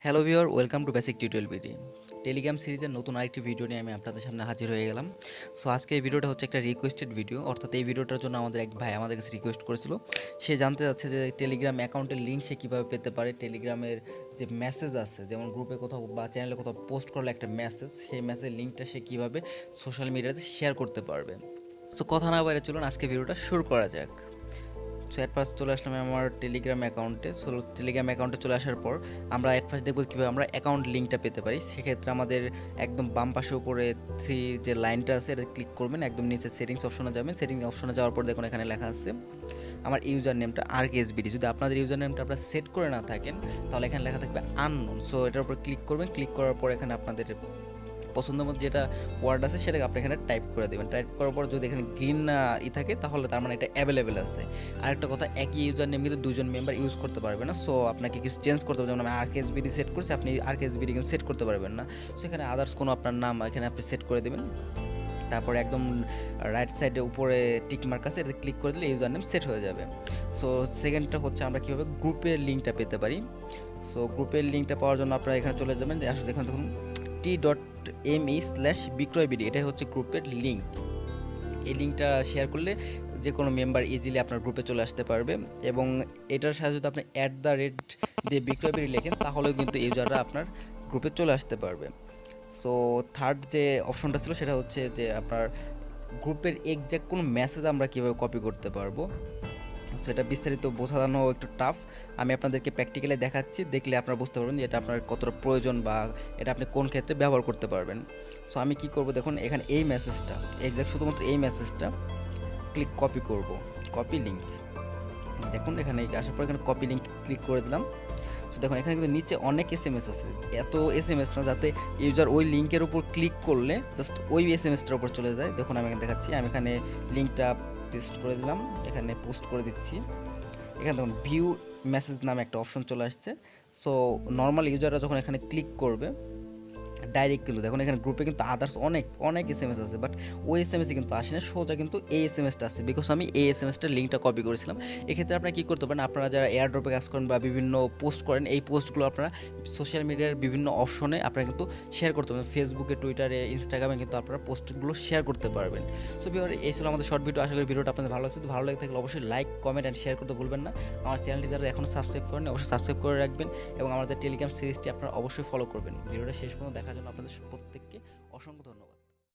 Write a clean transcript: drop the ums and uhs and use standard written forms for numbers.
Hello viewer, welcome to basic tutorial video. Telegram সিরিজের নতুন আরেকটি ভিডিও নিয়ে আমি আপনাদের সামনে হাজির হয়ে গেলাম। সো আজকে এই ভিডিওটা হচ্ছে একটা রিকোয়েস্টেড ভিডিও, অর্থাৎ এই ভিডিওটার জন্য আমাদের এক ভাই আমাদের কাছে রিকোয়েস্ট করেছিল। সে জানতে চাচ্ছে যে টেলিগ্রাম অ্যাকাউন্টের লিঙ্ক সে কীভাবে পেতে পারে, টেলিগ্রামের যে মেসেজ আছে, যেমন গ্রুপে কোথাও বা চ্যানেলে কোথাও পোস্ট করলে একটা মেসেজ, সেই মেসেজের লিঙ্কটা সে কীভাবে সোশ্যাল মিডিয়াতে শেয়ার করতে পারবে। সো কথা না বাইরে চলুন আজকে ভিডিওটা শুরু করা যাক। সো অ্যাট ফার্স্ট চলে আসলাম আমার টেলিগ্রাম অ্যাকাউন্টে। সো টেলিগ্রাম অ্যাকাউন্টে চলে আসার পর আমরা অ্যাট ফার্স্ট দেখব কীভাবে আমরা অ্যাকাউন্ট লিঙ্কটা পেতে পারি। সেক্ষেত্রে আমাদের একদম বাম পাশে উপরে থ্রি যে লাইনটা আছে এটা ক্লিক করবেন, একদম নিচে সেটিংস অপশনে যাবেন। সেটিংস অপশনে যাওয়ার পর দেখুন এখানে লেখা আছে আমার ইউজার নেমটা RKSBD। যদি আপনাদের ইউজার নেমটা আপনারা সেট করে না থাকেন তাহলে এখানে লেখা থাকবে আননোন। সো এটার উপর ক্লিক করবেন, ক্লিক করার পর এখানে আপনাদের পছন্দের মতো যেটা ওয়ার্ড আছে সেটাকে আপনি এখানে টাইপ করে দেবেন। টাইপ করার পর যদি এখানে গ্রিন থাকে তাহলে তার মানে এটা অ্যাভেলেবেল আছে। আরেকটা কথা, একই ইউজার নেম কিন্তু দুজন মেম্বার ইউজ করতে পারবে না। সো আপনাকে কিছু চেঞ্জ করতে হবে, যেমন আমি RKSBD সেট করছি, আপনি RKSBD কিন্তু সেট করতে পারবেন না। সো এখানে আদার্স কোনো আপনার নাম এখানে আপনি সেট করে দেবেন। তারপরে একদম রাইট সাইডে উপরে টিক মার্ক আছে, এটাতে ক্লিক করে দিলে ইউজার নেম সেট হয়ে যাবে। সো সেকেন্ডটা হচ্ছে আমরা কীভাবে গ্রুপের লিঙ্কটা পেতে পারি। সো গ্রুপের লিঙ্কটা পাওয়ার জন্য আপনারা এখানে চলে যাবেন, যে আসলে এখানে দেখুন t.me/বিক্রয়বিডি, এটাই হচ্ছে গ্রুপের লিঙ্ক। এই লিঙ্কটা শেয়ার করলে যে কোনো মেম্বার ইজিলি আপনার গ্রুপে চলে আসতে পারবে, এবং এটার সাথে যদি আপনি @ দিয়ে বিক্রয়বিডি লেখেন তাহলেও কিন্তু ইউজাররা আপনার গ্রুপে চলে আসতে পারবে। সো থার্ড যে অপশনটা ছিল সেটা হচ্ছে যে আপনার গ্রুপের এক্স্যাক্ট কোনো মেসেজ আমরা কীভাবে কপি করতে পারবো। সো এটা বিস্তারিত বোঝানো একটু টাফ, আমি আপনাদেরকে প্র্যাকটিক্যালি দেখাচ্ছি, দেখলে আপনারা বুঝতে পারবেন যে এটা আপনার কতটা প্রয়োজন বা এটা আপনি কোন ক্ষেত্রে ব্যবহার করতে পারবেন। সো আমি কি করব, দেখুন এখানে এই মেসেজটা এক্স্যাক্ট শুধুমাত্র এই মেসেজটা কপি করব, কপি লিঙ্ক। দেখুন এখানে আসার পর এখানে কপি লিঙ্ক ক্লিক করে দিলাম। সো দেখুন এখানে কিন্তু নিচে অনেক SMS আছে, এত SMS না যাতে ইউজার ওই লিঙ্কের উপর ক্লিক করলে জাস্ট ওই SMSটার উপর চলে যায়। দেখুন আমি এখানে দেখাচ্ছি, আমি এখানে লিঙ্কটা পেস্ট করে দিলাম, এখানে পোস্ট করে দিচ্ছি। এখানে দেখুন ভিউ মেসেজ নামে একটা অপশন চলে আসছে। সো নর্মাল ইউজাররা যখন এখানে ক্লিক করবে ডাইরেক্ট কিন্তু দেখুন এখানে গ্রুপে কিন্তু আদার্স অনেক SMS আছে, বাট ওই SMS কিন্তু আসে না, সোজা কিন্তু এই SMSটা আসছে, বিকজ আমি এই SMSটার লিঙ্কটা কপি করেছিলাম। এক্ষেত্রে আপনারা কী করতে পারেন, আপনারা যারা এয়ারড্রপে কাজ করেন বা বিভিন্ন পোস্ট করেন, এই পোস্টগুলো আপনারা সোশ্যাল মিডিয়ার বিভিন্ন অপশনে আপনারা কিন্তু শেয়ার করতে পারেন। ফেসবুকে, টুইটারে, ইনস্টাগ্রামে কিন্তু আপনারা পোস্টগুলো শেয়ার করতে পারবেন। সো ভিউয়ার, এই ছিল আমাদের শর্ট ভিডিও। আশা করি ভিডিওটা আপনাদের ভালো লাগছে। ভালো লাগে থাকলে অবশ্যই লাইক, কমেন্ট অ্যান্ড শেয়ার করতে ভুলবেন না। আমার চ্যানেলটি যারা এখনও সাবস্ক্রাইব করেন অবশ্যই সাবস্ক্রাইব করে রাখবেন, এবং আমাদের টেলিগ্রাম সিরিজটি আপনারা অবশ্যই ফলো করবেন। ভিডিওটা শেষ পর্যন্ত দেখার জন্য আপনাদের প্রত্যেককে অসংখ্য ধন্যবাদ।